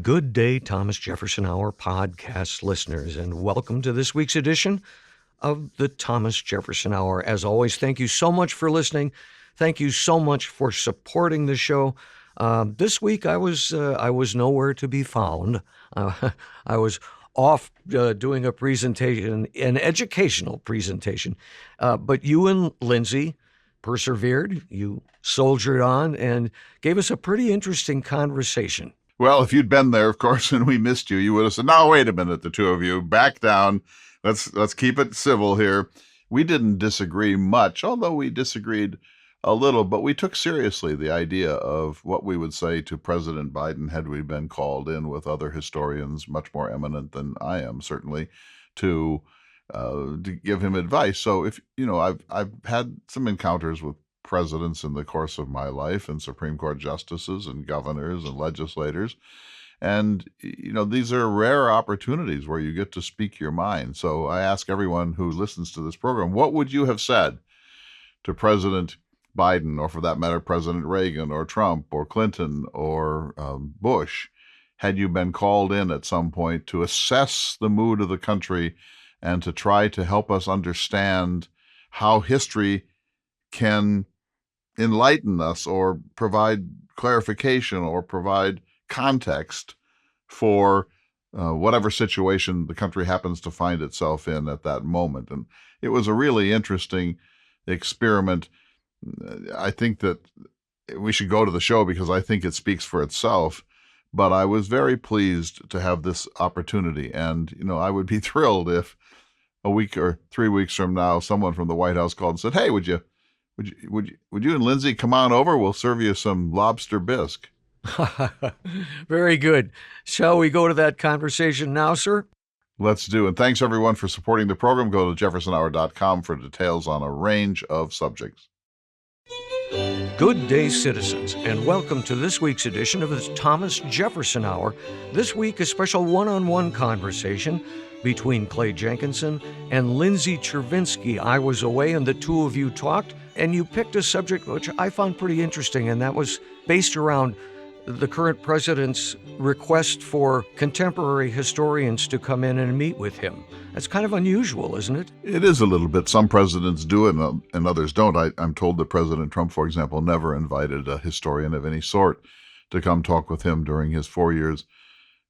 Good day, Thomas Jefferson Hour podcast listeners, and welcome to this week's edition of the Thomas Jefferson Hour. As always, thank you so much for listening. Thank you so much for supporting the show. This week, I was nowhere to be found. I was off doing a presentation, an educational presentation, but you and Lindsay persevered. You soldiered on and gave us a pretty interesting conversation. Well, if you'd been there, of course, and we missed you, you would have said, "No, wait a minute, the two of you, back down. Let's keep it civil here." We didn't disagree much, although we disagreed a little, but we took seriously the idea of what we would say to President Biden had we been called in with other historians, much more eminent than I am, certainly, to give him advice. So if I've had some encounters with presidents in the course of my life, and Supreme Court justices and governors and legislators. And, these are rare opportunities where you get to speak your mind. So I ask everyone who listens to this program, what would you have said to President Biden, or for that matter, President Reagan or Trump or Clinton or Bush, had you been called in at some point to assess the mood of the country and to try to help us understand how history can enlighten us or provide clarification or provide context for whatever situation the country happens to find itself in at that moment. And it was a really interesting experiment. I think that we should go to the show because I think it speaks for itself. But I was very pleased to have this opportunity. And, I would be thrilled if a week or 3 weeks from now, someone from the White House called and said, "Hey, would you and Lindsay come on over? We'll serve you some lobster bisque." Very good. Shall we go to that conversation now, sir? Let's do. And thanks, everyone, for supporting the program. Go to jeffersonhour.com for details on a range of subjects. Good day, citizens, and welcome to this week's edition of the Thomas Jefferson Hour. This week, a special one-on-one conversation between Clay Jenkinson and Lindsay Chervinsky. I was away and the two of you talked, and you picked a subject which I found pretty interesting, and that was based around the current president's request for contemporary historians to come in and meet with him. That's kind of unusual, isn't it? It is a little bit. Some presidents do it and others don't. I'm told that President Trump, for example, never invited a historian of any sort to come talk with him during his 4 years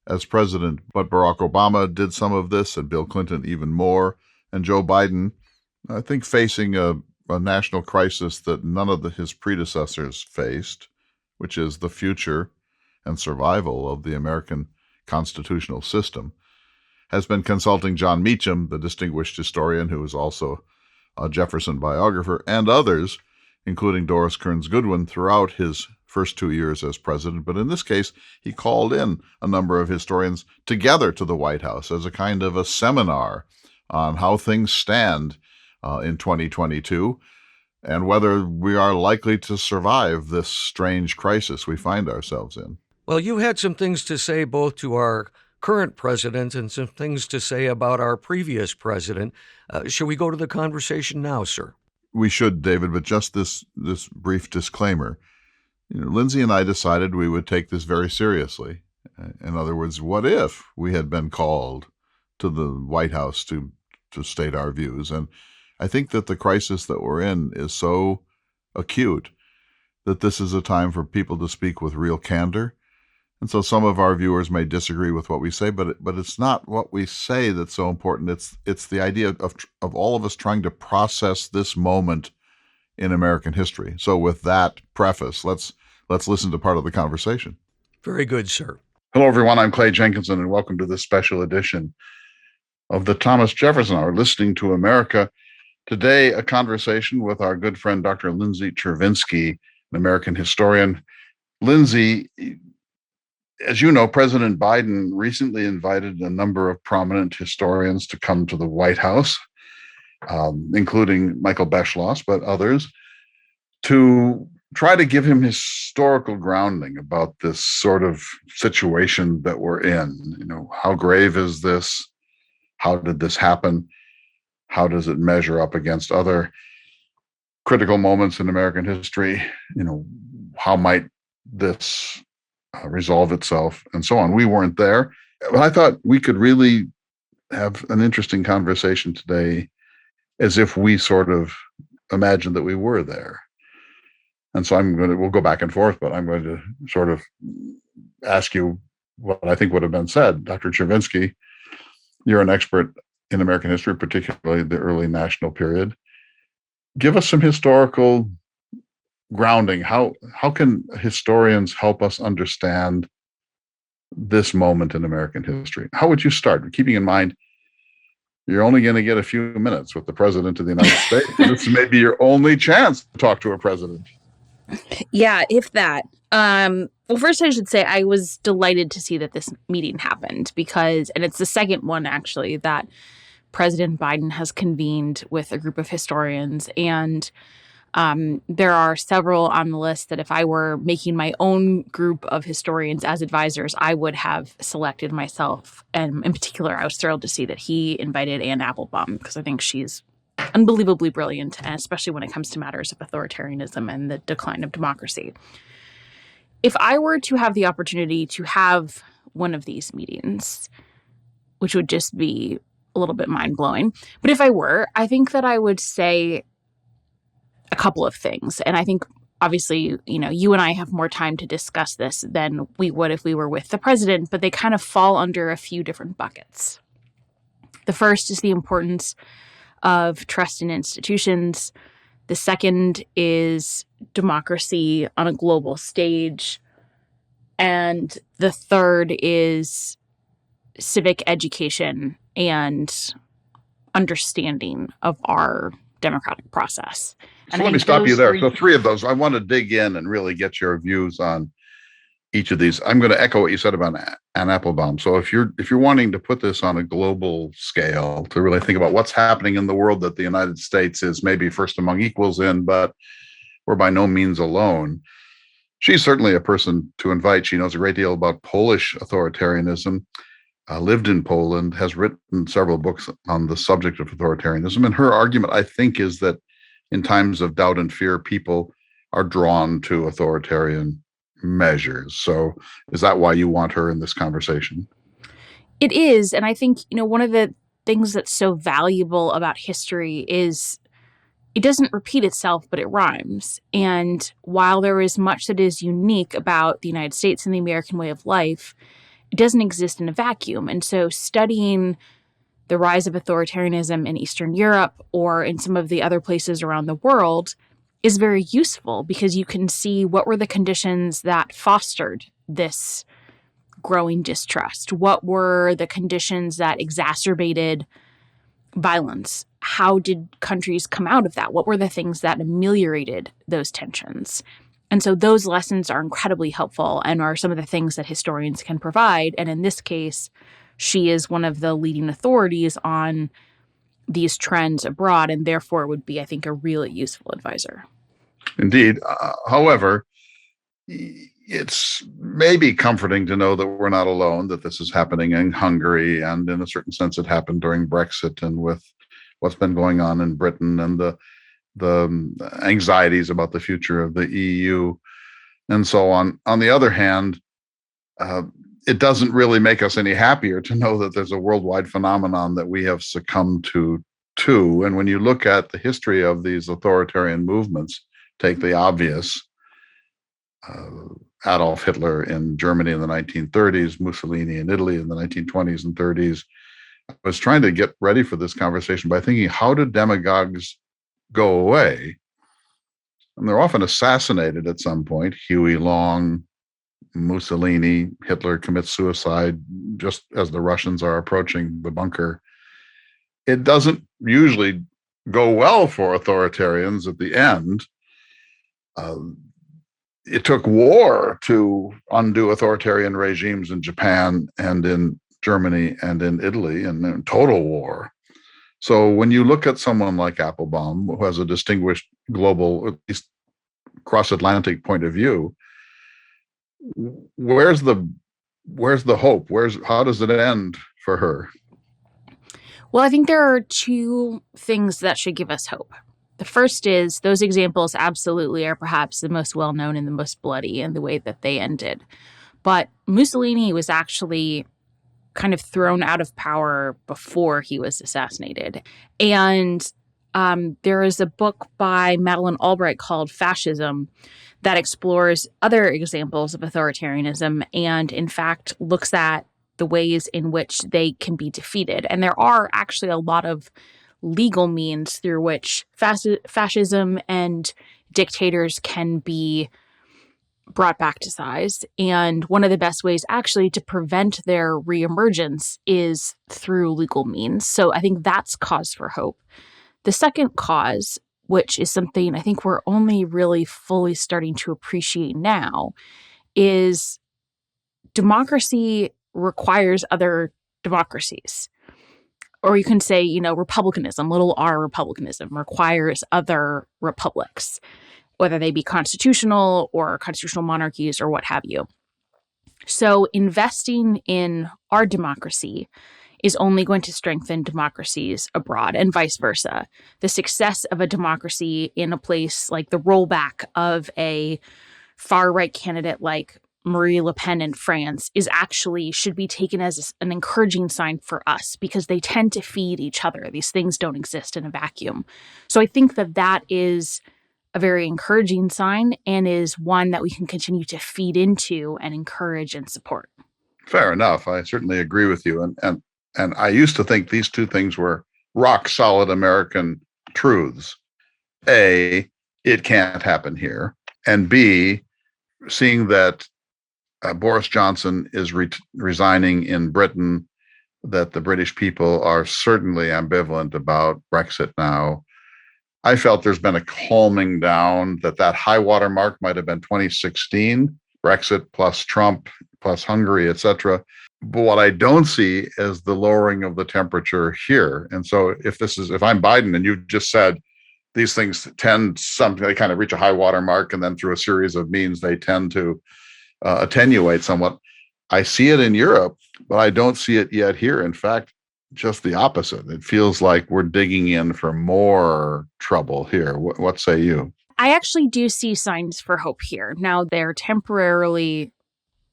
as president. But Barack Obama did some of this, and Bill Clinton even more. And Joe Biden, I think, facing a national crisis that none of his predecessors faced, which is the future and survival of the American constitutional system, has been consulting John Meacham, the distinguished historian who is also a Jefferson biographer, and others, including Doris Kearns Goodwin, throughout his first 2 years as president. But in this case, he called in a number of historians together to the White House as a kind of a seminar on how things stand in 2022 and whether we are likely to survive this strange crisis we find ourselves in. Well, you had some things to say both to our current president and some things to say about our previous president. Shall we go to the conversation now, sir? We should, David, but just this brief disclaimer. Lindsay and I decided we would take this very seriously. In other words, what if we had been called to the White House to state our views? And I think that the crisis that we're in is so acute that this is a time for people to speak with real candor. And so some of our viewers may disagree with what we say, but it's not what we say that's so important. It's the idea of all of us trying to process this moment in American history. So with that preface, let's listen to part of the conversation. Very good, sir. Hello, everyone. I'm Clay Jenkinson, and welcome to this special edition of the Thomas Jefferson Hour, Listening to America. Today, a conversation with our good friend, Dr. Lindsay Chervinsky, an American historian. Lindsay, as you know, President Biden recently invited a number of prominent historians to come to the White House, including Michael Beschloss, but others, to try to give him historical grounding about this sort of situation that we're in. How grave is this? How did this happen? How does it measure up against other critical moments in American history? How might this resolve itself and so on. We weren't there. But I thought we could really have an interesting conversation today as if we sort of imagined that we were there. And so we'll go back and forth, but I'm going to sort of ask you what I think would have been said. Dr. Chervinsky, you're an expert in American history, particularly the early national period. Give us some historical grounding. How can historians help us understand this moment in American history? How would you start? Keeping in mind, you're only going to get a few minutes with the president of the United States. This may be your only chance to talk to a president. Yeah, if that. Well, first I should say I was delighted to see that this meeting happened because, and it's the second one actually, that President Biden has convened with a group of historians. And there are several on the list that if I were making my own group of historians as advisors, I would have selected myself. And in particular, I was thrilled to see that he invited Anne Applebaum because I think she's unbelievably brilliant, and especially when it comes to matters of authoritarianism and the decline of democracy. If I were to have the opportunity to have one of these meetings, which would just be a little bit mind-blowing, but if I were, I think that I would say a couple of things. And I think, obviously, you and I have more time to discuss this than we would if we were with the president, but they kind of fall under a few different buckets. The first is the importance of trust in institutions. The second is democracy on a global stage. And the third is civic education and understanding of our democratic process. So let me stop you there. So three of those, I want to dig in and really get your views on each of these. I'm going to echo what you said about Anne Applebaum. So if you're wanting to put this on a global scale to really think about what's happening in the world that the United States is maybe first among equals in, but we're by no means alone, she's certainly a person to invite. She knows a great deal about Polish authoritarianism, lived in Poland, has written several books on the subject of authoritarianism. And her argument, I think, is that in times of doubt and fear, people are drawn to authoritarian measures. So is that why you want her in this conversation? It is. And I think, one of the things that's so valuable about history is it doesn't repeat itself, but it rhymes. And while there is much that is unique about the United States and the American way of life, it doesn't exist in a vacuum. And so studying the rise of authoritarianism in Eastern Europe or in some of the other places around the world is very useful because you can see what were the conditions that fostered this growing distrust. What were the conditions that exacerbated violence? How did countries come out of that? What were the things that ameliorated those tensions? And so those lessons are incredibly helpful and are some of the things that historians can provide. And in this case, she is one of the leading authorities on these trends abroad and therefore would be, I think, a really useful advisor. Indeed. However, it's maybe comforting to know that we're not alone, that this is happening in Hungary, and in a certain sense it happened during Brexit and with what's been going on in Britain and the anxieties about the future of the EU and so on. On the other hand, it doesn't really make us any happier to know that there's a worldwide phenomenon that we have succumbed to. And when you look at the history of these authoritarian movements, take the obvious, Adolf Hitler in Germany in the 1930s, Mussolini in Italy in the 1920s and 30s. I was trying to get ready for this conversation by thinking, how do demagogues go away? And they're often assassinated at some point. Huey Long, Mussolini, Hitler commits suicide just as the Russians are approaching the bunker. It doesn't usually go well for authoritarians at the end. It took war to undo authoritarian regimes in Japan and in Germany and in Italy, and in total war. So when you look at someone like Applebaum, who has a distinguished global, at least cross-Atlantic point of view, where's the hope? How does it end for her? Well, I think there are two things that should give us hope. The first is those examples absolutely are perhaps the most well-known and the most bloody in the way that they ended. But Mussolini was actually kind of thrown out of power before he was assassinated. And there is a book by Madeleine Albright called Fascism that explores other examples of authoritarianism and, in fact, looks at the ways in which they can be defeated. And there are actually a lot of legal means through which fascism and dictators can be brought back to size. And one of the best ways actually to prevent their reemergence is through legal means. So I think that's cause for hope. The second cause, which is something I think we're only really fully starting to appreciate now, is democracy requires other democracies. Or you can say, republicanism, little r republicanism, requires other republics, whether they be constitutional or constitutional monarchies or what have you. So investing in our democracy is only going to strengthen democracies abroad and vice versa. The success of a democracy in a place like the rollback of a far-right candidate like Marine Le Pen in France should be taken as an encouraging sign for us because they tend to feed each other. These things don't exist in a vacuum. So I think that is a very encouraging sign and is one that we can continue to feed into and encourage and support. Fair enough. I certainly agree with you. And I used to think these two things were rock solid American truths. A, it can't happen here. And B, seeing that Boris Johnson is resigning in Britain, that the British people are certainly ambivalent about Brexit now. I felt there's been a calming down, that high water mark might have been 2016, Brexit plus Trump plus Hungary, etc. But what I don't see is the lowering of the temperature here. And so if I'm Biden and you've just said these things they kind of reach a high water mark and then through a series of means they tend to attenuate somewhat. I see it in Europe, but I don't see it yet here. In fact, just the opposite. It feels like we're digging in for more trouble here. What say you? I actually do see signs for hope here. Now, they're temporarily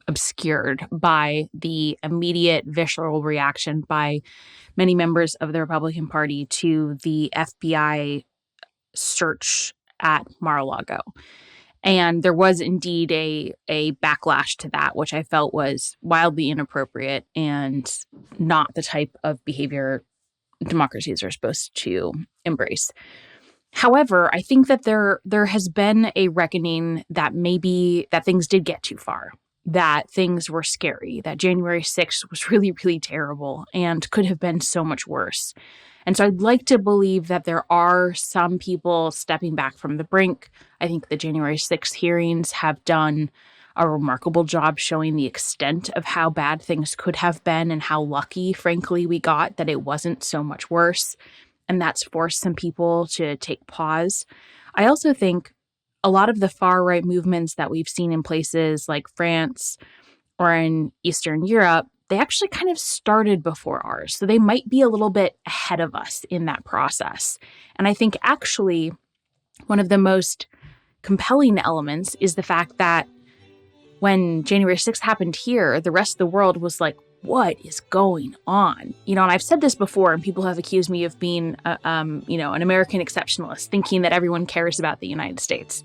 obscured by the immediate visceral reaction by many members of the Republican Party to the FBI search at Mar-a-Lago. And there was indeed a backlash to that, which I felt was wildly inappropriate and not the type of behavior democracies are supposed to embrace. However, I think that there has been a reckoning that maybe that things did get too far, that things were scary, that January 6th was really, really terrible and could have been so much worse. And so I'd like to believe that there are some people stepping back from the brink. I think the January 6th hearings have done a remarkable job showing the extent of how bad things could have been and how lucky, frankly, we got that it wasn't so much worse. And that's forced some people to take pause. I also think a lot of the far-right movements that we've seen in places like France or in Eastern Europe, they actually kind of started before ours. So they might be a little bit ahead of us in that process. And I think actually one of the most compelling elements is the fact that when January 6th happened here, the rest of the world was like, what is going on? And I've said this before, and people have accused me of being, an American exceptionalist, thinking that everyone cares about the United States.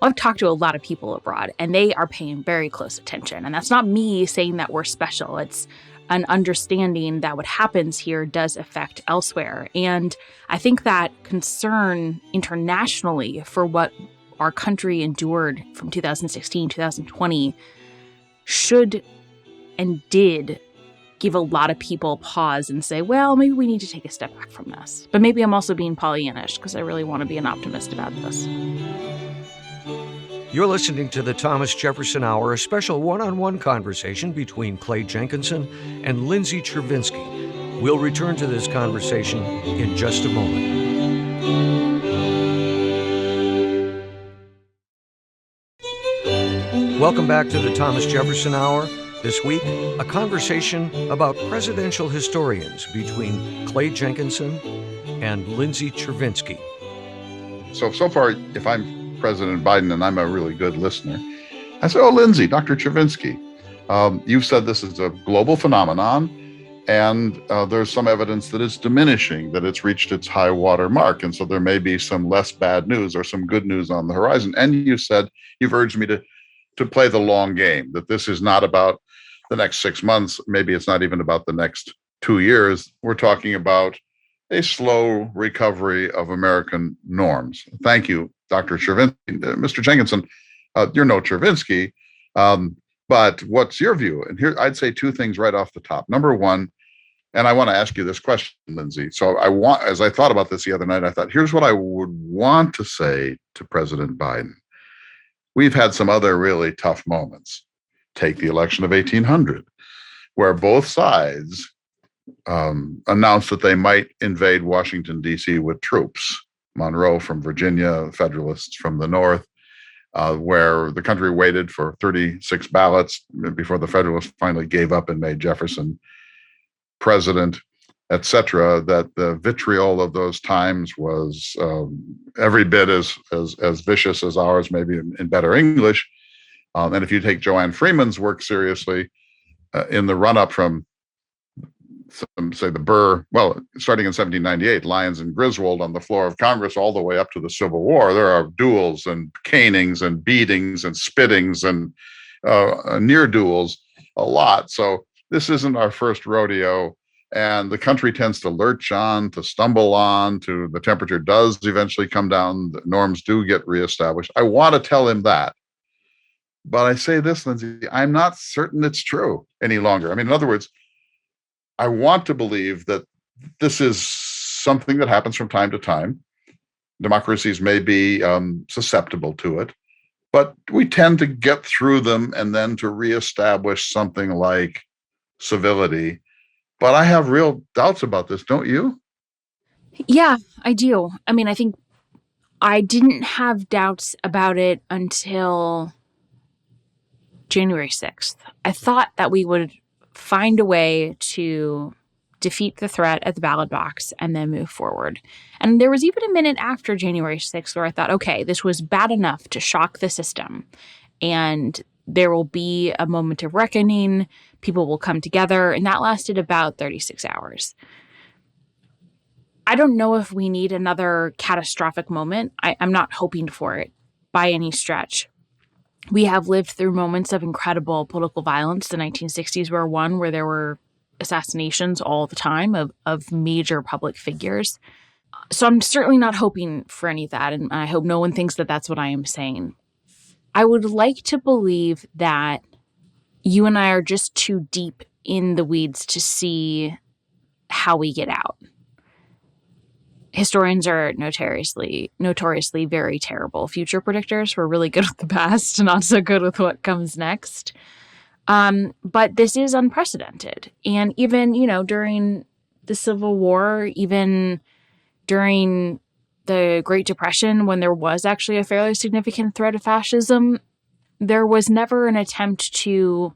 Well, I've talked to a lot of people abroad, and they are paying very close attention. And that's not me saying that we're special. It's an understanding that what happens here does affect elsewhere. And I think that concern internationally for what our country endured from 2016, 2020 should and did give a lot of people pause and say, well, maybe we need to take a step back from this. But maybe I'm also being Pollyannish because I really want to be an optimist about this. You're listening to the Thomas Jefferson Hour, a special one-on-one conversation between Clay Jenkinson and Lindsay Chervinsky. We'll return to this conversation in just a moment. Welcome back to the Thomas Jefferson Hour. This week, a conversation about presidential historians between Clay Jenkinson and Lindsay Chervinsky. So far, if I'm President Biden and I'm a really good listener, I say, oh, Lindsay, Dr. Chervinsky, You've said this is a global phenomenon, and there's some evidence that it's diminishing, that it's reached its high water mark. And so there may be some less bad news or some good news on the horizon. And you said, you've urged me to play the long game, that this is not about the next 6 months. Maybe it's not even about the next 2 years. We're talking about a slow recovery of American norms. Thank you, Dr. Chervinsky. Mr. Jenkinson, you're no Chervinsky, but what's your view? And here I'd say two things right off the top. Number one, and I want to ask you this question, Lindsay. So as I thought about this the other night, I thought, here's what I would want to say to President Biden. We've had some other really tough moments. Take the election of 1800, where both sides announced that they might invade Washington, D.C. with troops. Monroe from Virginia, Federalists from the North, where the country waited for 36 ballots before the Federalists finally gave up and made Jefferson president, etc. That the vitriol of those times was every bit as vicious as ours, maybe in better English. And if you take Joanne Freeman's work seriously, in the run-up from, say, the Burr, well, starting in 1798, Lyons and Griswold on the floor of Congress, all the way up to the Civil War, there are duels and canings and beatings and spittings and near duels a lot. So this isn't our first rodeo. And the country tends to lurch on, to stumble on, to the temperature does eventually come down. The norms do get reestablished. I want to tell him that. But I say this, Lindsay, I'm not certain it's true any longer. I mean, in other words, I want to believe that this is something that happens from time to time. Democracies may be susceptible to it, but we tend to get through them and then to reestablish something like civility. But I have real doubts about this, don't you? Yeah, I do. I mean, I think I didn't have doubts about it until January 6th. I thought that we would find a way to defeat the threat at the ballot box and then move forward. And there was even a minute after January 6th where I thought, okay, this was bad enough to shock the system. And there will be a moment of reckoning. People will come together. And that lasted about 36 hours. I don't know if we need another catastrophic moment. I'm not hoping for it by any stretch. We have lived through moments of incredible political violence. The 1960s were one where there were assassinations all the time of major public figures. So I'm certainly not hoping for any of that. And I hope no one thinks that that's what I am saying. I would like to believe that you and I are just too deep in the weeds to see how we get out. Historians are notoriously very terrible future predictors. We're really good with the past, not so good with what comes next. But this is unprecedented. And even, during the Civil War, even during the Great Depression, when there was actually a fairly significant threat of fascism, there was never an attempt to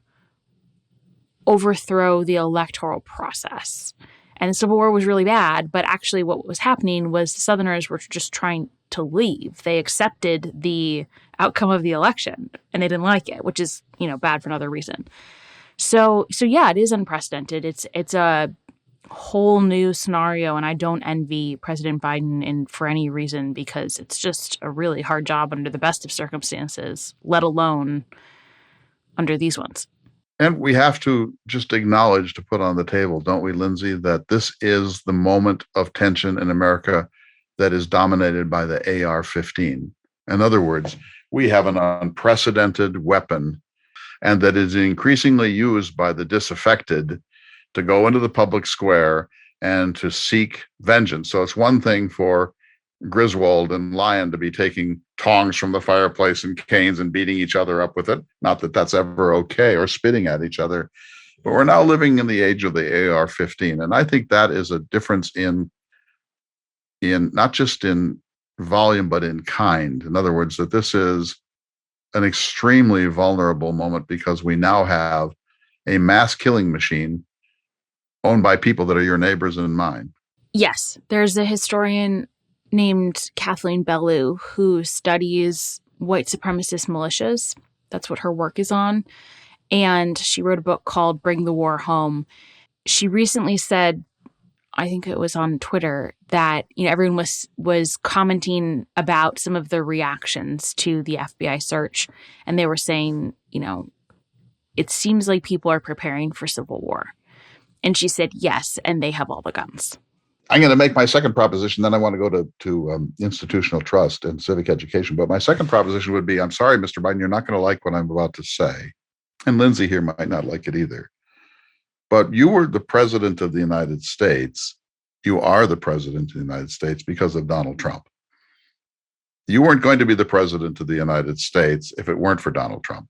overthrow the electoral process. And the Civil War was really bad, but actually what was happening was the Southerners were just trying to leave. They accepted the outcome of the election, and they didn't like it, which is, bad for another reason. So yeah, it is unprecedented. It's a whole new scenario, and I don't envy President Biden for any reason, because it's just a really hard job under the best of circumstances, let alone under these ones. And we have to just acknowledge, to put on the table, don't we, Lindsay, that this is the moment of tension in America that is dominated by the AR-15. In other words, we have an unprecedented weapon, and that is increasingly used by the disaffected to go into the public square and to seek vengeance. So it's one thing for Griswold and Lyon to be taking tongs from the fireplace and canes and beating each other up with it. Not that that's ever okay, or spitting at each other. But we're now living in the age of the AR-15. And I think that is a difference in not just in volume, but in kind. In other words, that this is an extremely vulnerable moment, because we now have a mass killing machine owned by people that are your neighbors and mine. Yes, there's a historian named Kathleen Belew who studies white supremacist militias. That's what her work is on. And she wrote a book called Bring the War Home. She recently said, I think it was on Twitter, that everyone was commenting about some of the reactions to the FBI search, and they were saying, it seems like people are preparing for civil war. And she said, yes, and they have all the guns. I'm going to make my second proposition, then I want to go to institutional trust and civic education. But my second proposition would be, I'm sorry, Mr. Biden, you're not going to like what I'm about to say. And Lindsay here might not like it either. But you were the president of the United States. You are the president of the United States because of Donald Trump. You weren't going to be the president of the United States if it weren't for Donald Trump.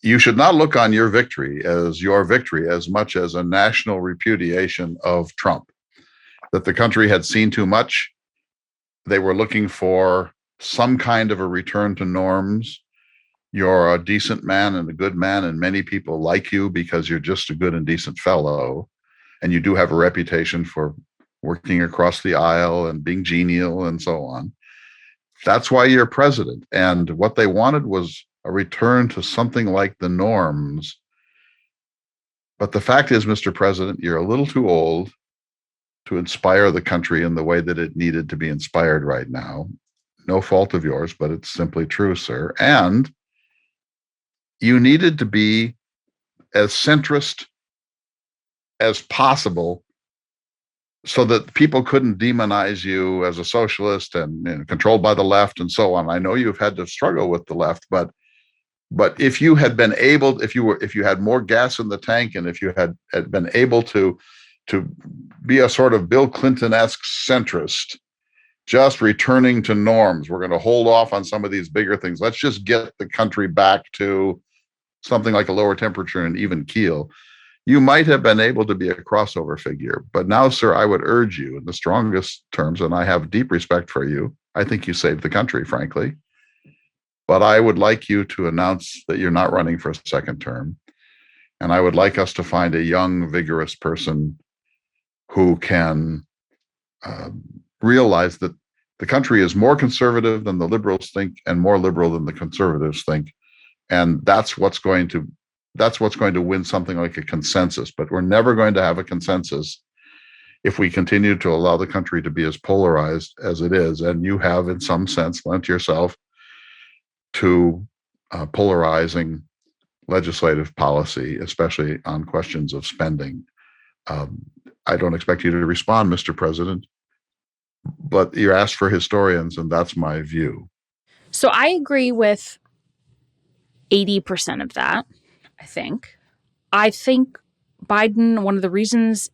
You should not look on your victory as much as a national repudiation of Trump, that the country had seen too much. They were looking for some kind of a return to norms. You're a decent man and a good man, and many people like you because you're just a good and decent fellow. And you do have a reputation for working across the aisle and being genial and so on. That's why you're president. And what they wanted was a return to something like the norms. But the fact is, Mr. President, you're a little too old to inspire the country in the way that it needed to be inspired right now. No fault of yours, but it's simply true, sir. And you needed to be as centrist as possible so that people couldn't demonize you as a socialist and controlled by the left and so on. I know you've had to struggle with the left, but if you had been able, if you had more gas in the tank, and if you had been able to be a sort of Bill Clinton-esque centrist, just returning to norms, we're going to hold off on some of these bigger things. Let's just get the country back to something like a lower temperature and even keel. You might have been able to be a crossover figure. But now, sir, I would urge you in the strongest terms, and I have deep respect for you. I think you saved the country, frankly. But I would like you to announce that you're not running for a second term. And I would like us to find a young, vigorous person who can realize that the country is more conservative than the liberals think and more liberal than the conservatives think. And that's what's going to win something like a consensus. But we're never going to have a consensus if we continue to allow the country to be as polarized as it is. And you have, in some sense, lent yourself to polarizing legislative policy, especially on questions of spending. I don't expect you to respond, Mr. President, but you're asked for historians, and that's my view. So I agree with 80% of that, I think. I think Biden, one of the reasons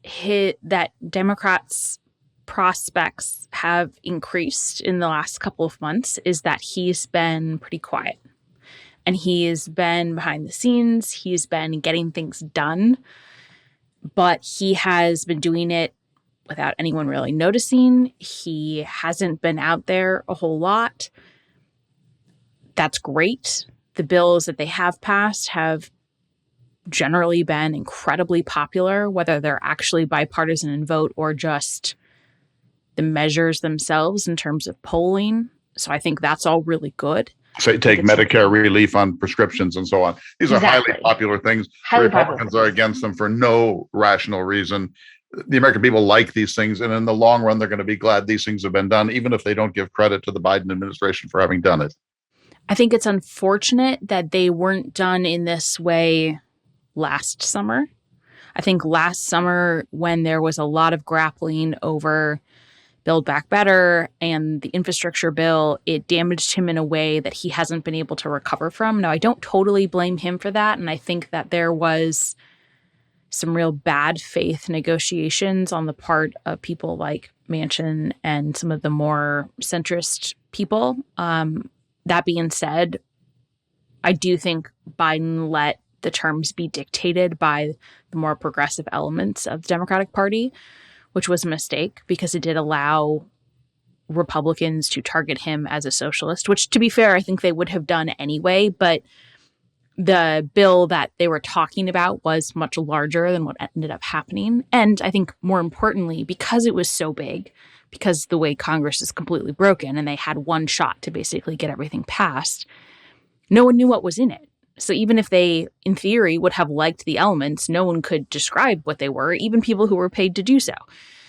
that Democrats' prospects have increased in the last couple of months is that he's been pretty quiet. And he's been behind the scenes. He's been getting things done. But he has been doing it without anyone really noticing. He hasn't been out there a whole lot. That's great. The bills that they have passed have generally been incredibly popular, whether they're actually bipartisan in vote or just the measures themselves in terms of polling. So I think that's all really good. Say, take Medicare relief on prescriptions and so on. These are highly popular things. Republicans are against them for no rational reason. The American people like these things, and in the long run, they're going to be glad these things have been done, even if they don't give credit to the Biden administration for having done it. I think it's unfortunate that they weren't done in this way last summer. I think last summer, when there was a lot of grappling over Build Back Better and the infrastructure bill, it damaged him in a way that he hasn't been able to recover from. Now, I don't totally blame him for that, and I think that there was some real bad faith negotiations on the part of people like Manchin and some of the more centrist people. That being said, I do think Biden let the terms be dictated by the more progressive elements of the Democratic Party, which was a mistake because it did allow Republicans to target him as a socialist, which, to be fair, I think they would have done anyway. But the bill that they were talking about was much larger than what ended up happening. And I think more importantly, because it was so big, because the way Congress is completely broken and they had one shot to basically get everything passed, no one knew what was in it. So even if they, in theory, would have liked the elements, no one could describe what they were, even people who were paid to do so.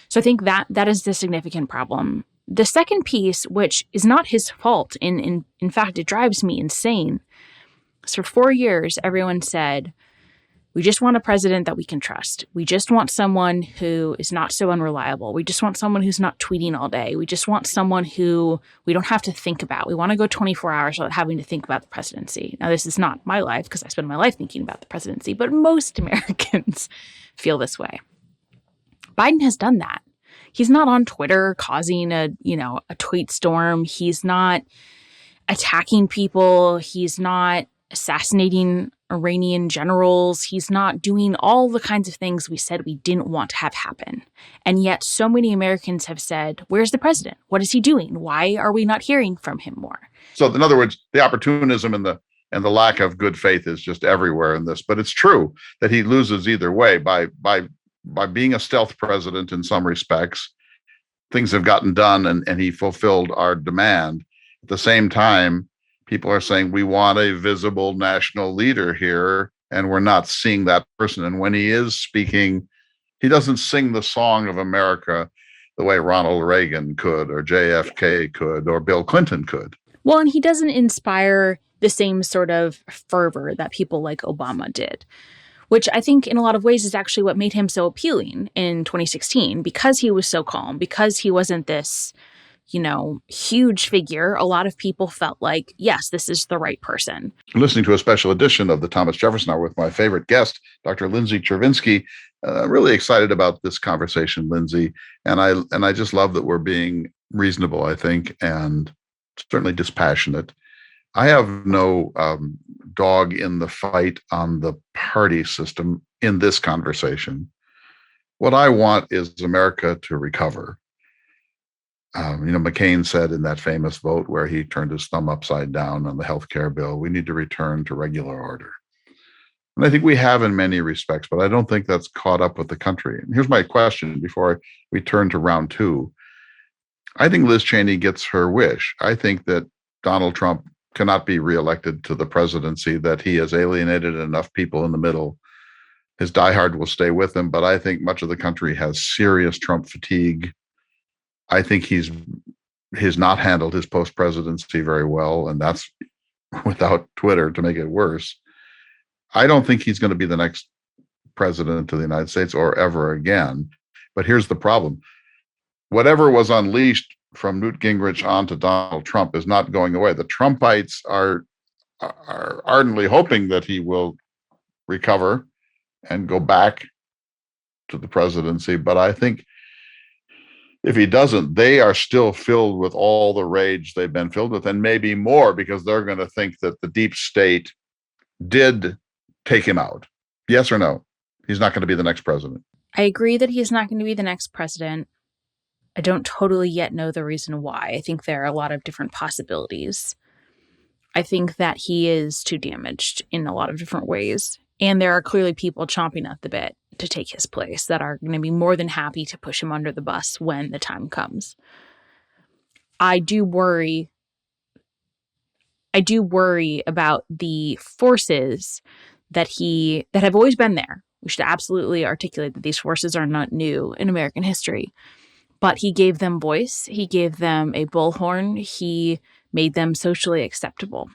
So I think that is the significant problem. The second piece, which is not his fault, in fact, it drives me insane. So for 4 years, everyone said, we just want a president that we can trust. We just want someone who is not so unreliable. We just want someone who's not tweeting all day. We just want someone who we don't have to think about. We want to go 24 hours without having to think about the presidency. Now, this is not my life because I spend my life thinking about the presidency, but most Americans feel this way. Biden has done that. He's not on Twitter causing a tweet storm. He's not attacking people. He's not assassinating Iranian generals. He's not doing all the kinds of things we said we didn't want to have happen. And yet so many Americans have said, where's the president? What is he doing? Why are we not hearing from him more? So in other words, the opportunism and the lack of good faith is just everywhere in this. But it's true that he loses either way by being a stealth president in some respects. Things have gotten done and he fulfilled our demand. At the same time, people are saying we want a visible national leader here, and we're not seeing that person. And when he is speaking, he doesn't sing the song of America the way Ronald Reagan could, or JFK could, or Bill Clinton could. Well, and he doesn't inspire the same sort of fervor that people like Obama did, which I think in a lot of ways is actually what made him so appealing in 2016, because he was so calm, because he wasn't this huge figure. A lot of people felt like, yes, this is the right person. Listening to a special edition of the Thomas Jefferson Hour with my favorite guest, Dr. Lindsay Chervinsky. Really excited about this conversation, Lindsay. And I just love that we're being reasonable, I think, and certainly dispassionate. I have no dog in the fight on the party system in this conversation. What I want is America to recover. McCain said in that famous vote where he turned his thumb upside down on the health care bill, we need to return to regular order. And I think we have in many respects, but I don't think that's caught up with the country. And here's my question before we turn to round two. I think Liz Cheney gets her wish. I think that Donald Trump cannot be reelected to the presidency, that he has alienated enough people in the middle. His diehard will stay with him, but I think much of the country has serious Trump fatigue. I think he's not handled his post-presidency very well, and that's without Twitter to make it worse. I don't think he's going to be the next president of the United States or ever again. But here's the problem. Whatever was unleashed from Newt Gingrich on to Donald Trump is not going away. The Trumpites are ardently hoping that he will recover and go back to the presidency. But I think if he doesn't, they are still filled with all the rage they've been filled with, and maybe more, because they're going to think that the deep state did take him out. Yes or no? He's not going to be the next president. I agree that he's not going to be the next president. I don't totally yet know the reason why. I think there are a lot of different possibilities. I think that he is too damaged in a lot of different ways. And there are clearly people chomping at the bit to take his place that are going to be more than happy to push him under the bus when the time comes. I do worry about the forces that have always been there. We should absolutely articulate that these forces are not new in American history. But he gave them voice. He gave them a bullhorn. He made them socially acceptable.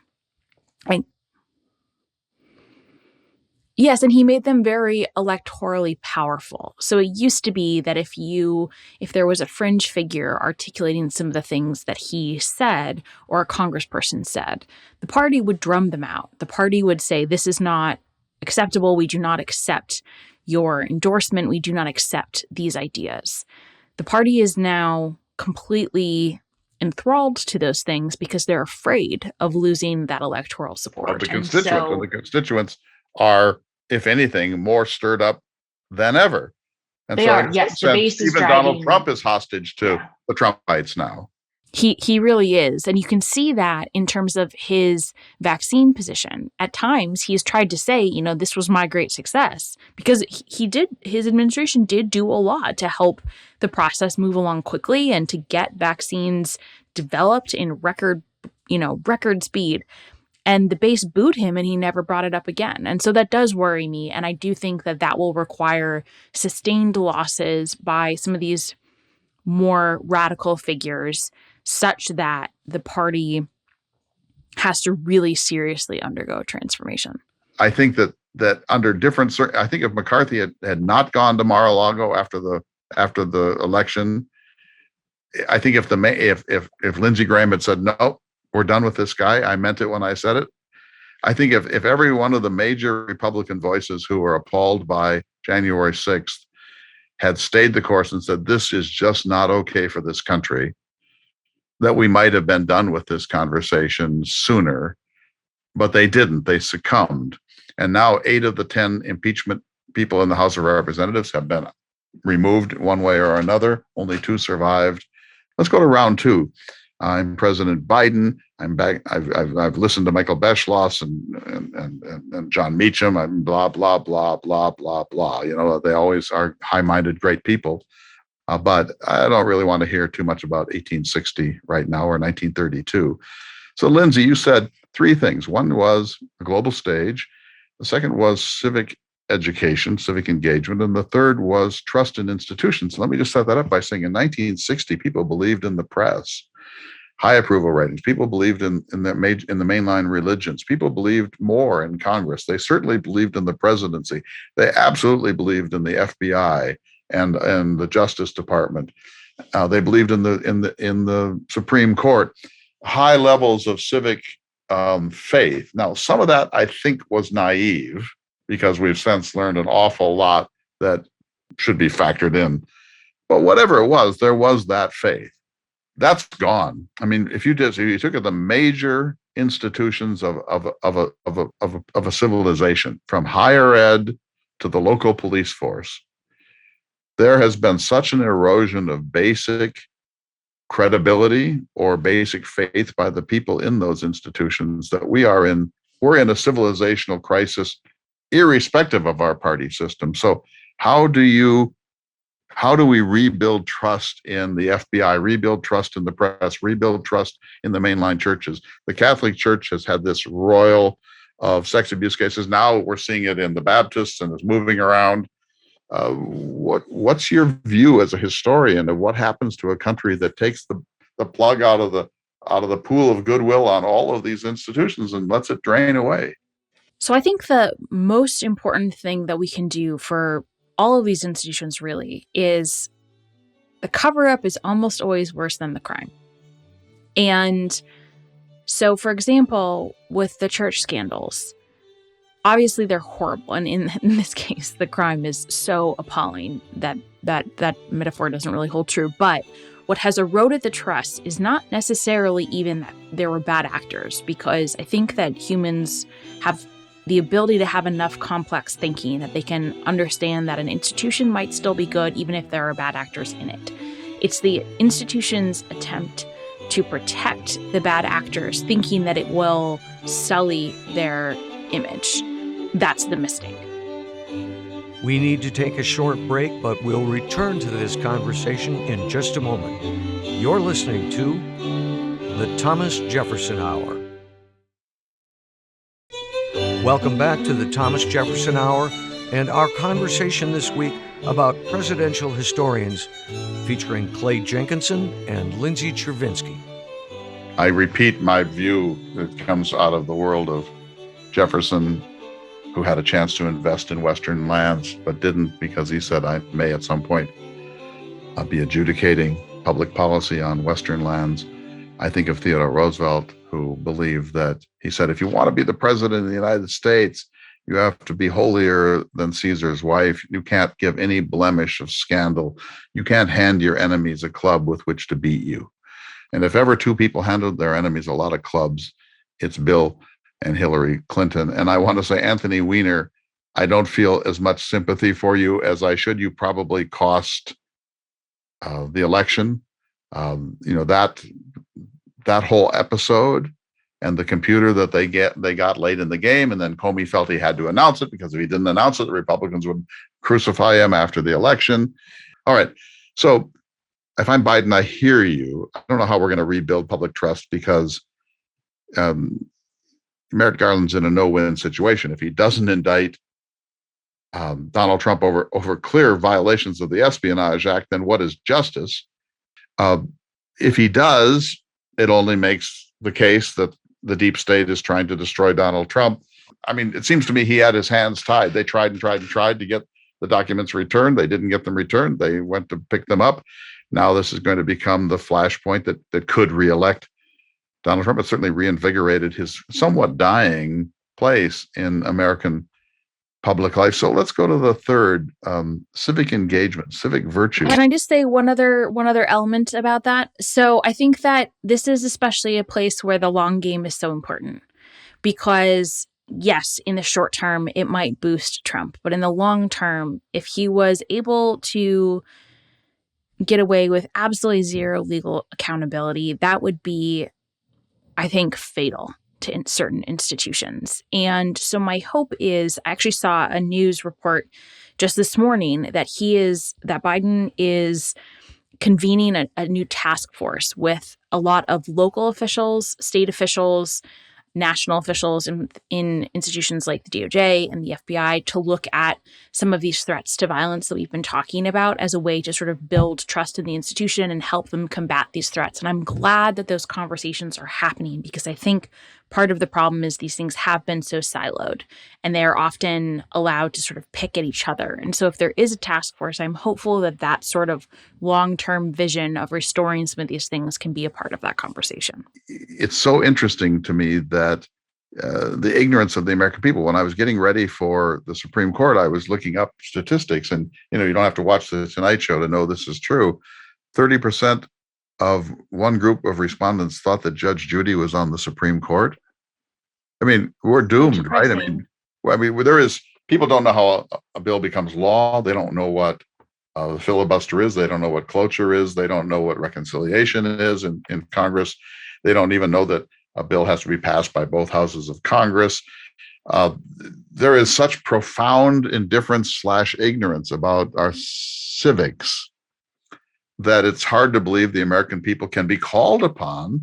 Yes, and he made them very electorally powerful. So it used to be that if there was a fringe figure articulating some of the things that he said or a congressperson said, the party would drum them out. The party would say, this is not acceptable. We do not accept your endorsement. We do not accept these ideas. The party is now completely enthralled to those things because they're afraid of losing that electoral support. Of the constituents are, if anything, more stirred up than ever. And they are. Yes, the base is even dragging. Donald Trump is hostage to the Trumpites now. He really is. And you can see that in terms of his vaccine position. At times, he's tried to say, this was my great success, because his administration did do a lot to help the process move along quickly and to get vaccines developed in record speed. And the base booed him and he never brought it up again. And so that does worry me. And I do think that that will require sustained losses by some of these more radical figures, such that the party has to really seriously undergo transformation. I think that under different, I think if McCarthy had not gone to Mar-a-Lago after the election, I think if Lindsey Graham had said, no, we're done with this guy, I meant it when I said it. I think if every one of the major Republican voices who were appalled by January 6th had stayed the course and said, this is just not okay for this country, that we might have been done with this conversation sooner, but they didn't. They succumbed. And now 8 of the 10 impeachment people in the House of Representatives have been removed one way or another. Only 2 survived. Let's go to round 2. I'm President Biden. I'm back. I've listened to Michael Beschloss and John Meacham. I'm blah blah blah blah blah blah. You know, they always are high-minded, great people. But I don't really want to hear too much about 1860 right now or 1932. So, Lindsay, you said 3 things. One was a global stage. The second was civic education, civic engagement. And the third was trust in institutions. Let me just set that up by saying in 1960, people believed in the press, high approval ratings. People believed in the mainline religions. People believed more in Congress. They certainly believed in the presidency. They absolutely believed in the FBI and the Justice Department. They believed in the Supreme Court. High levels of civic faith. Now, some of that I think was naive, because we've since learned an awful lot that should be factored in. But whatever it was, there was that faith. That's gone. I mean, if you took at the major institutions of a civilization, from higher ed to the local police force, there has been such an erosion of basic credibility or basic faith by the people in those institutions that we're in a civilizational crisis, irrespective of our party system. So how do we rebuild trust in the FBI, rebuild trust in the press, rebuild trust in the mainline churches? The Catholic Church has had this roil of sex abuse cases. Now we're seeing it in the Baptists, and it's moving around. What's your view as a historian of what happens to a country that takes the plug out of the pool of goodwill on all of these institutions and lets it drain away? So I think the most important thing that we can do for all of these institutions really is the cover-up is almost always worse than the crime. And so, for example, with the church scandals, obviously they're horrible. And in this case, the crime is so appalling that metaphor doesn't really hold true. But what has eroded the trust is not necessarily even that there were bad actors, because I think that humans have the ability to have enough complex thinking that they can understand that an institution might still be good even if there are bad actors in it. It's the institution's attempt to protect the bad actors, thinking that it will sully their image. That's the mistake. We need to take a short break, but we'll return to this conversation in just a moment. You're listening to The Thomas Jefferson Hour. Welcome back to the Thomas Jefferson Hour and our conversation this week about presidential historians, featuring Clay Jenkinson and Lindsay Chervinsky. I repeat my view that comes out of the world of Jefferson, who had a chance to invest in Western lands, but didn't, because he said, I may at some point be adjudicating public policy on Western lands. I think of Theodore Roosevelt, who believed that, he said, if you want to be the president of the United States, you have to be holier than Caesar's wife. You can't give any blemish of scandal. You can't hand your enemies a club with which to beat you. And if ever 2 people handed their enemies a lot of clubs, it's Bill and Hillary Clinton. And I want to say, Anthony Weiner, I don't feel as much sympathy for you as I should. You probably cost the election. That whole episode and the computer that they got late in the game, and then Comey felt he had to announce it, because if he didn't announce it, the Republicans would crucify him after the election. All right. So if I'm Biden, I hear you. I don't know how we're going to rebuild public trust, because Merrick Garland's in a no-win situation. If he doesn't indict Donald Trump over clear violations of the Espionage Act, then what is justice? If he does, it only makes the case that the deep state is trying to destroy Donald Trump. I mean, it seems to me he had his hands tied. They tried and tried and tried to get the documents returned. They didn't get them returned. They went to pick them up. Now this is going to become the flashpoint that could reelect Donald Trump. It certainly reinvigorated his somewhat dying place in American public life. So let's go to the third, civic engagement, civic virtue. Can I just say one other element about that? So I think that this is especially a place where the long game is so important because, yes, in the short term, it might boost Trump. But in the long term, if he was able to get away with absolutely zero legal accountability, that would be, I think, fatal to certain institutions. And so my hope is, I actually saw a news report just this morning that Biden is convening a new task force with a lot of local officials, state officials, national officials in institutions like the DOJ and the FBI to look at some of these threats to violence that we've been talking about as a way to sort of build trust in the institution and help them combat these threats. And I'm glad that those conversations are happening because I think part of the problem is these things have been so siloed and they are often allowed to sort of pick at each other. And so if there is a task force, I'm hopeful that that sort of long-term vision of restoring some of these things can be a part of that conversation. It's so interesting to me that the ignorance of the American people. When I was getting ready for the Supreme Court, I was looking up statistics, and you don't have to watch the Tonight Show to know this is true. 30% of one group of respondents thought that Judge Judy was on the Supreme Court. I mean, we're doomed, right? I mean, there is people don't know how a bill becomes law. They don't know what the filibuster is. They don't know what cloture is. They don't know what reconciliation is in Congress. They don't even know that a bill has to be passed by both houses of Congress. There is such profound indifference / ignorance about our civics that it's hard to believe the American people can be called upon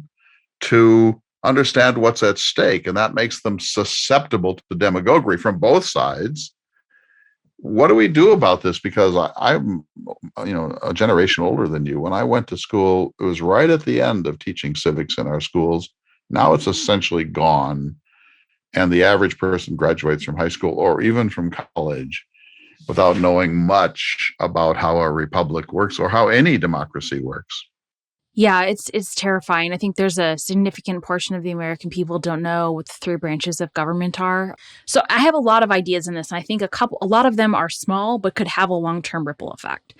to understand what's at stake. And that makes them susceptible to the demagoguery from both sides. What do we do about this? Because I'm a generation older than you. When I went to school, it was right at the end of teaching civics in our schools. Now it's essentially gone. And the average person graduates from high school or even from college without knowing much about how a republic works or how any democracy works. Yeah, it's terrifying. I think there's a significant portion of the American people don't know what the three branches of government are. So I have a lot of ideas in this. And I think a lot of them are small, but could have a long-term ripple effect.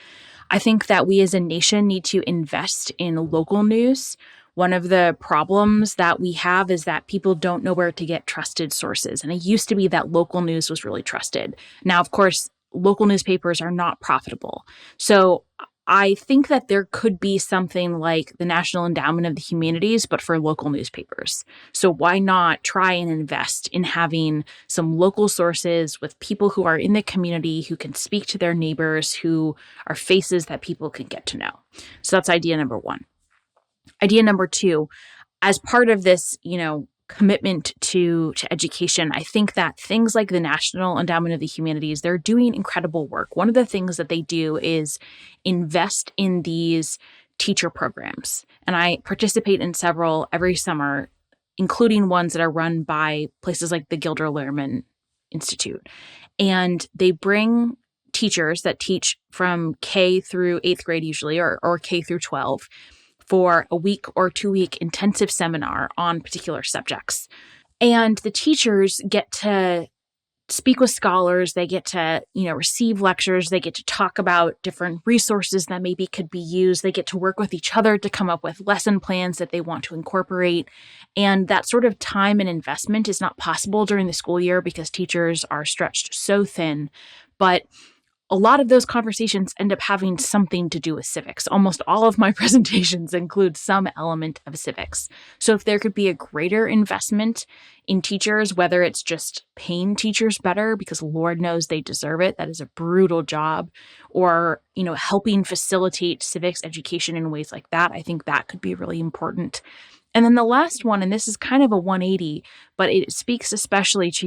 I think that we as a nation need to invest in local news. One of the problems that we have is that people don't know where to get trusted sources. And it used to be that local news was really trusted. Now, of course, local newspapers are not profitable. So I think that there could be something like the National Endowment of the Humanities, but for local newspapers. So why not try and invest in having some local sources with people who are in the community, who can speak to their neighbors, who are faces that people can get to know. So that's idea number one. Idea number two, as part of this, commitment to education, I think that things like the National Endowment of the Humanities, they're doing incredible work. One of the things that they do is invest in these teacher programs. And I participate in several every summer, including ones that are run by places like the Gilder Lehrman Institute. And they bring teachers that teach from K through 8th grade usually, or K through 12, for a week or 2-week intensive seminar on particular subjects. And the teachers get to speak with scholars. They get to, receive lectures. They get to talk about different resources that maybe could be used. They get to work with each other to come up with lesson plans that they want to incorporate. And that sort of time and investment is not possible during the school year because teachers are stretched so thin. But a lot of those conversations end up having something to do with civics. Almost all of my presentations include some element of civics. So if there could be a greater investment in teachers, whether it's just paying teachers better because Lord knows they deserve it, that is a brutal job, or, helping facilitate civics education in ways like that, I think that could be really important. And then the last one, and this is kind of a 180, but it speaks especially to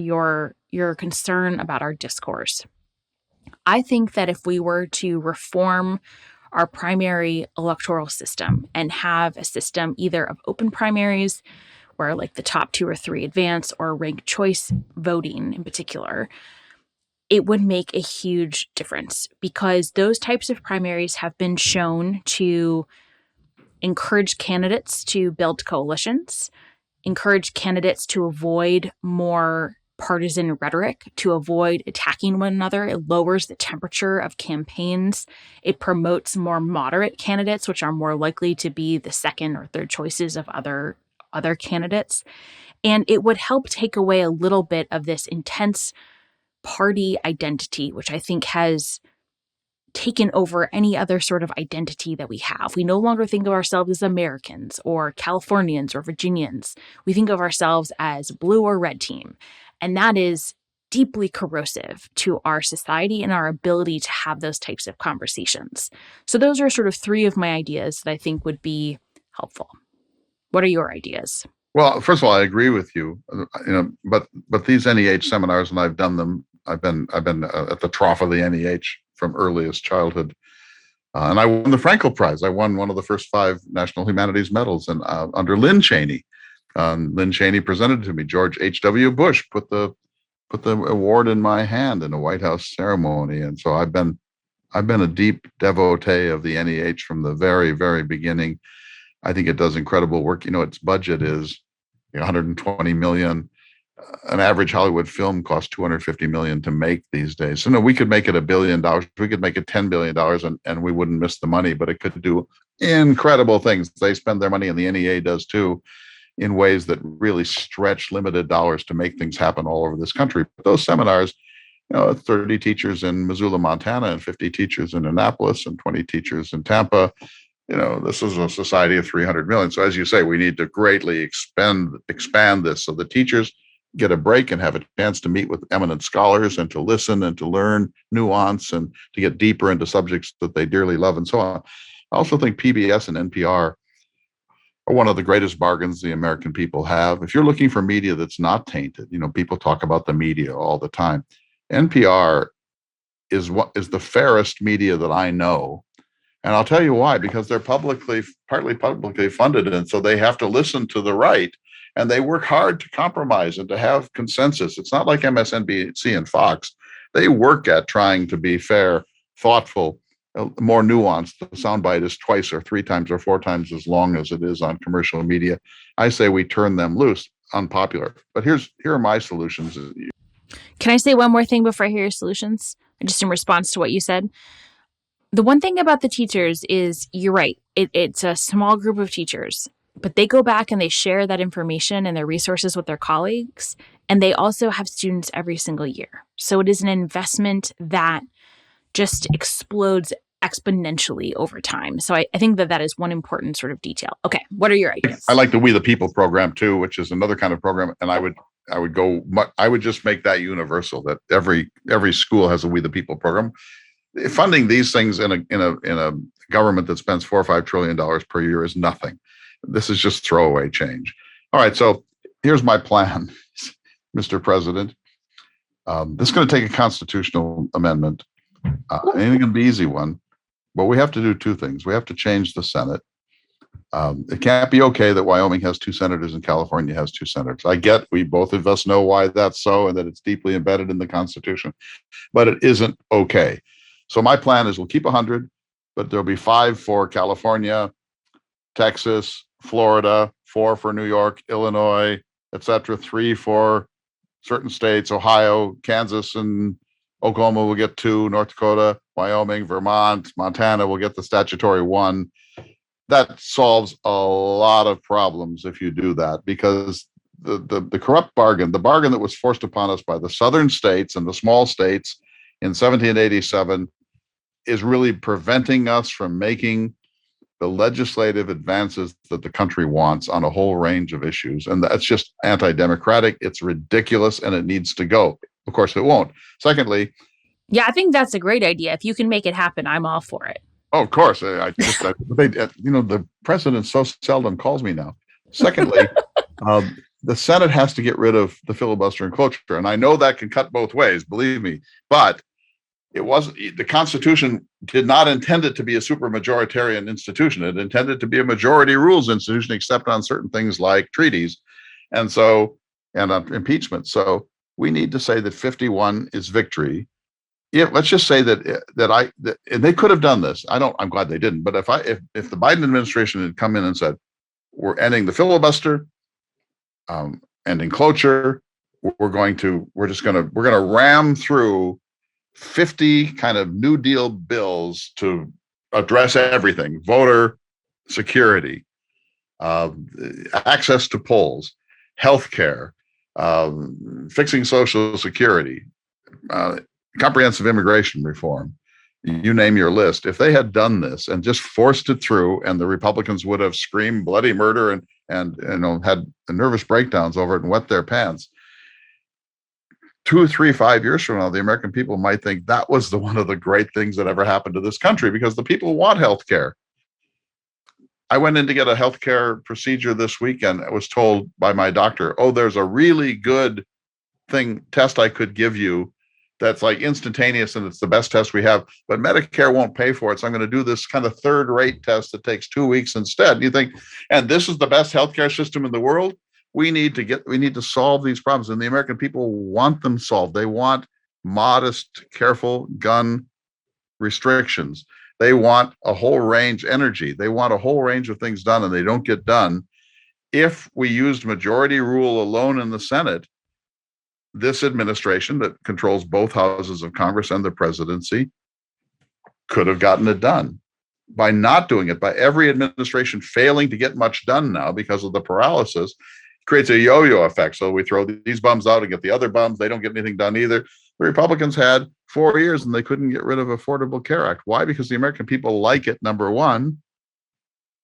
your concern about our discourse. I think that if we were to reform our primary electoral system and have a system either of open primaries where like the top 2 or 3 advance, or ranked choice voting in particular, it would make a huge difference, because those types of primaries have been shown to encourage candidates to build coalitions, encourage candidates to avoid more partisan rhetoric, to avoid attacking one another. It lowers the temperature of campaigns. It promotes more moderate candidates, which are more likely to be the second or third choices of other candidates. And it would help take away a little bit of this intense party identity, which I think has taken over any other sort of identity that we have. We no longer think of ourselves as Americans or Californians or Virginians. We think of ourselves as blue or red team. And that is deeply corrosive to our society and our ability to have those types of conversations. So those are sort of 3 of my ideas that I think would be helpful. What are your ideas? Well, first of all, I agree with you. But these NEH seminars, and I've done them. I've been at the trough of the NEH from earliest childhood, and I won the Frankel Prize. I won one of the first 5 National Humanities Medals, and under Lynn Cheney. Lynn Cheney presented it to me. George H.W. Bush put the award in my hand in a White House ceremony, and so I've been a deep devotee of the NEH from the very, very beginning. I think it does incredible work. Its budget is $120 million. An average Hollywood film costs $250 million to make these days. So no, we could make it $1 billion. We could make it $10 billion, and we wouldn't miss the money. But it could do incredible things. They spend their money, and the NEA does too, in ways that really stretch limited dollars to make things happen all over this country. But those seminars, 30 teachers in Missoula, Montana, and 50 teachers in Annapolis, and 20 teachers in Tampa. This is a society of 300 million. So as you say, we need to greatly expand this so the teachers get a break and have a chance to meet with eminent scholars and to listen and to learn nuance and to get deeper into subjects that they dearly love and so on. I also think PBS and NPR are one of the greatest bargains the American people have. If you're looking for media that's not tainted, people talk about the media all the time. NPR is the fairest media that I know. And I'll tell you why, because they're partly publicly funded. And so they have to listen to the right, and they work hard to compromise and to have consensus. It's not like MSNBC and Fox. They work at trying to be fair, thoughtful, more nuanced. The soundbite is 2 or 3 times or 4 times as long as it is on commercial media. I say we turn them loose. Unpopular. But here are my solutions. Can I say one more thing before I hear your solutions? Just in response to what you said. The one thing about the teachers is, you're right, it's a small group of teachers, but they go back and they share that information and their resources with their colleagues, and they also have students every single year. So it is an investment that just explodes exponentially over time. So I think that is one important sort of detail. Okay, what are your ideas? I like the We the People program too, which is another kind of program, and I would just make that universal, that every school has a We the People program. Funding these things in a government that spends $4 or $5 trillion per year is nothing. This is just throwaway change. All right, so here's my plan, Mr. President. This is going to take a constitutional amendment. It ain't going to be an easy one, but we have to do 2 things. We have to change the Senate. It can't be okay that Wyoming has 2 senators and California has 2 senators. I get, we both of us know why that's so and that it's deeply embedded in the Constitution, but it isn't okay. So my plan is we'll keep 100, but there'll be 5 for California, Texas, Florida, 4 for New York, Illinois, etc. 3 for certain states, Ohio, Kansas, and Oklahoma will get 2, North Dakota, Wyoming, Vermont, Montana will get the statutory 1. That solves a lot of problems if you do that, because the corrupt bargain, the bargain that was forced upon us by the southern states and the small states in 1787, is really preventing us from making the legislative advances that the country wants on a whole range of issues. And that's just anti-democratic. It's ridiculous, and it needs to go. Of course, it won't. Secondly, yeah, I think that's a great idea. If you can make it happen, I'm all for it. Oh, of course. The president so seldom calls me now. Secondly, the Senate has to get rid of the filibuster and cloture. And I know that can cut both ways, believe me. But it wasn't, the Constitution did not intend it to be a supermajoritarian institution. It intended to be a majority rules institution, except on certain things like treaties. And on impeachment. So we need to say that 51 is victory. Let's just say that and they could have done this. I'm glad they didn't. But if the Biden administration had come in and said, we're ending the filibuster, ending cloture, we're going to ram through 50 kind of New Deal bills to address everything: voter security, access to polls, healthcare, fixing Social Security, comprehensive immigration reform, you name your list. If they had done this and just forced it through, and the Republicans would have screamed bloody murder and had nervous breakdowns over it and wet their pants, 2, 3, 5 years from now, the American people might think that was one of the great things that ever happened to this country, because the people want health care. I went in to get a healthcare procedure this weekend. I was told by my doctor, oh, there's a really good test I could give you that's like instantaneous, and it's the best test we have, but Medicare won't pay for it. So I'm going to do this kind of third-rate test that takes 2 weeks instead. And you think, and this is the best healthcare system in the world? We need to solve these problems, and the American people want them solved. They want modest, careful gun restrictions. They want a whole range energy. They want a whole range of things done, and they don't get done. If we used majority rule alone in the Senate, this administration that controls both houses of Congress and the presidency could have gotten it done. By not doing it, by every administration failing to get much done now because of the paralysis, creates a yo-yo effect. So we throw these bums out and get the other bums. They don't get anything done either. The Republicans had 4 years and they couldn't get rid of Affordable Care Act. Why? Because the American people like it, number one,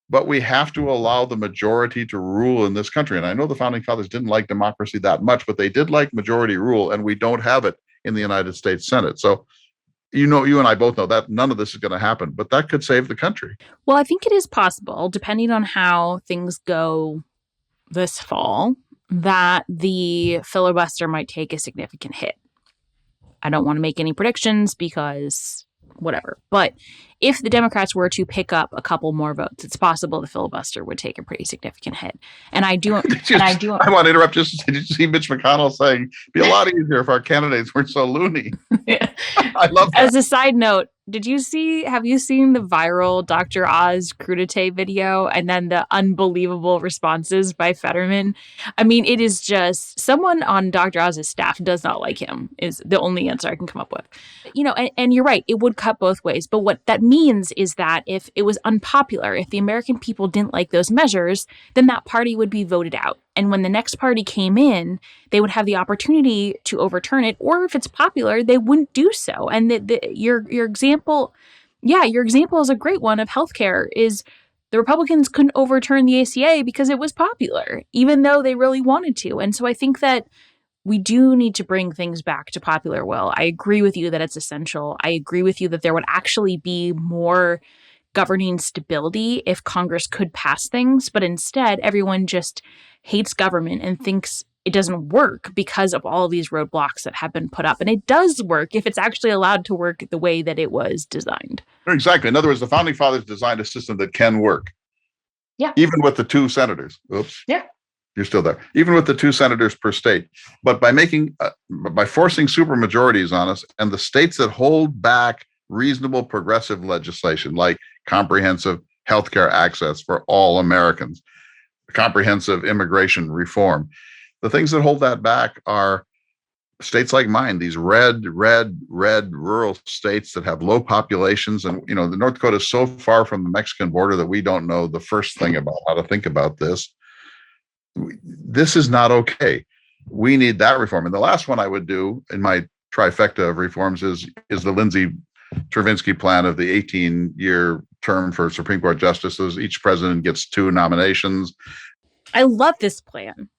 but we have to allow the majority to rule in this country. And I know the founding fathers didn't like democracy that much, but they did like majority rule, and we don't have it in the United States Senate. So, you and I both know that none of this is going to happen, but that could save the country. Well, I think it is possible, depending on how things go this fall, that the filibuster might take a significant hit. I don't want to make any predictions because whatever. But if the Democrats were to pick up a couple more votes, it's possible the filibuster would take a pretty significant hit. And I want to interrupt just. Did you see Mitch McConnell saying it'd be a lot easier if our candidates weren't so loony? I love that. As a side note, have you seen the viral Dr. Oz crudité video and then the unbelievable responses by Fetterman? I mean, it is just someone on Dr. Oz's staff does not like him is the only answer I can come up with. And you're right, it would cut both ways. But what that means is that if it was unpopular, if the American people didn't like those measures, then that party would be voted out. And when the next party came in, they would have the opportunity to overturn it. Or if it's popular, they wouldn't do so. And your example is a great one of healthcare. Is the Republicans couldn't overturn the ACA because it was popular, even though they really wanted to. And so I think that we do need to bring things back to popular will. I agree with you that it's essential. I agree with you that there would actually be more governing stability if Congress could pass things, but instead everyone just hates government and thinks it doesn't work because of all of these roadblocks that have been put up. And it does work if it's actually allowed to work the way that it was designed. Exactly. In other words, the founding fathers designed a system that can work. Yeah. Even with the 2 senators. Oops. Yeah. You're still there. Even with the 2 senators per state. But by forcing supermajorities on us, and the states that hold back reasonable progressive legislation like comprehensive healthcare access for all Americans, comprehensive immigration reform, the things that hold that back are states like mine, these red rural states that have low populations. And, the North Dakota is so far from the Mexican border that we don't know the first thing about how to think about this. This is not okay. We need that reform. And the last one I would do in my trifecta of reforms is the Lindsay Chervinsky plan of the 18-year term for Supreme Court justices. Each president gets 2 nominations. I love this plan.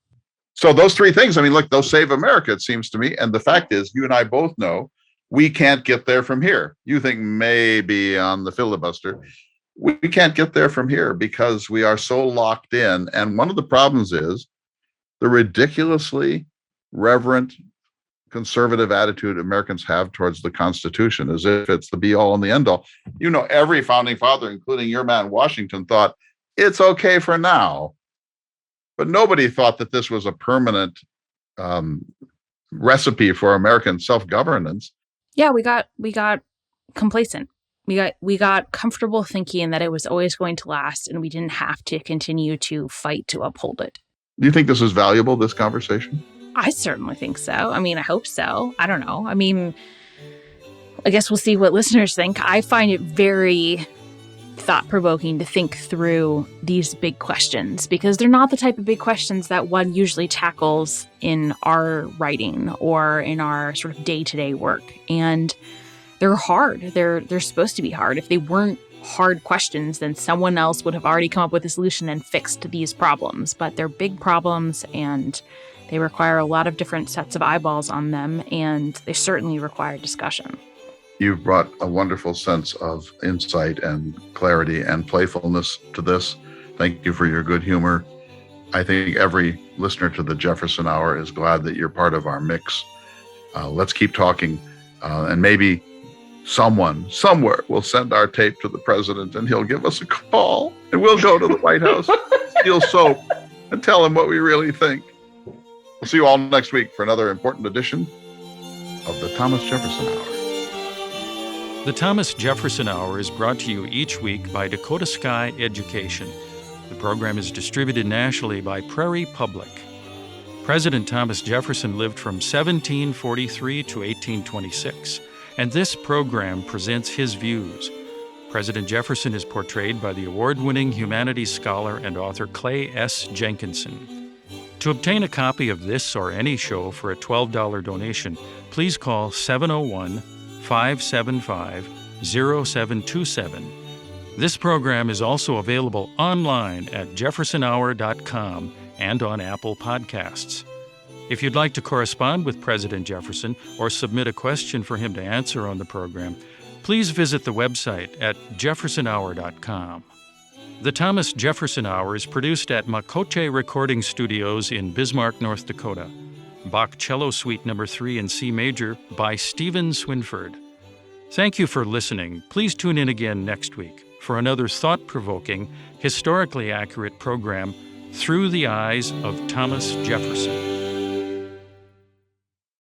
So those 3 things, look, they'll save America, it seems to me. And the fact is, you and I both know we can't get there from here. You think maybe on the filibuster. we can't get there from here because we are so locked in. And one of the problems is the ridiculously reverent conservative attitude Americans have towards the Constitution, as if it's the be all and the end all. Every founding father, including your man Washington, thought it's okay for now. But nobody thought that this was a permanent recipe for American self-governance. Yeah, we got complacent. We got comfortable thinking that it was always going to last and we didn't have to continue to fight to uphold it. Do you think this is valuable, this conversation? I certainly think so. I mean, I hope so. I don't know. I mean, I guess we'll see what listeners think. I find it very thought-provoking to think through these big questions because they're not the type of big questions that one usually tackles in our writing or in our sort of day-to-day work. And they're hard. They're supposed to be hard. If they weren't hard questions, then someone else would have already come up with a solution and fixed these problems. But they're big problems and they require a lot of different sets of eyeballs on them, and they certainly require discussion. You've brought a wonderful sense of insight and clarity and playfulness to this. Thank you for your good humor. I think every listener to the Jefferson Hour is glad that you're part of our mix. Let's keep talking, and maybe someone somewhere will send our tape to the president and he'll give us a call and we'll go to the White House, steal soap, and tell him what we really think. We'll see you all next week for another important edition of the Thomas Jefferson Hour. The Thomas Jefferson Hour is brought to you each week by Dakota Sky Education. The program is distributed nationally by Prairie Public. President Thomas Jefferson lived from 1743 to 1826, and this program presents his views. President Jefferson is portrayed by the award-winning humanities scholar and author Clay S. Jenkinson. To obtain a copy of this or any show for a $12 donation, please call 701-575-0727. This program is also available online at jeffersonhour.com and on Apple Podcasts. If you'd like to correspond with President Jefferson or submit a question for him to answer on the program, please visit the website at jeffersonhour.com. The Thomas Jefferson Hour is produced at Makoche Recording Studios in Bismarck, North Dakota. Bach Cello Suite No. 3 in C Major by Stephen Swinford. Thank you for listening. Please tune in again next week for another thought-provoking, historically accurate program, Through the Eyes of Thomas Jefferson.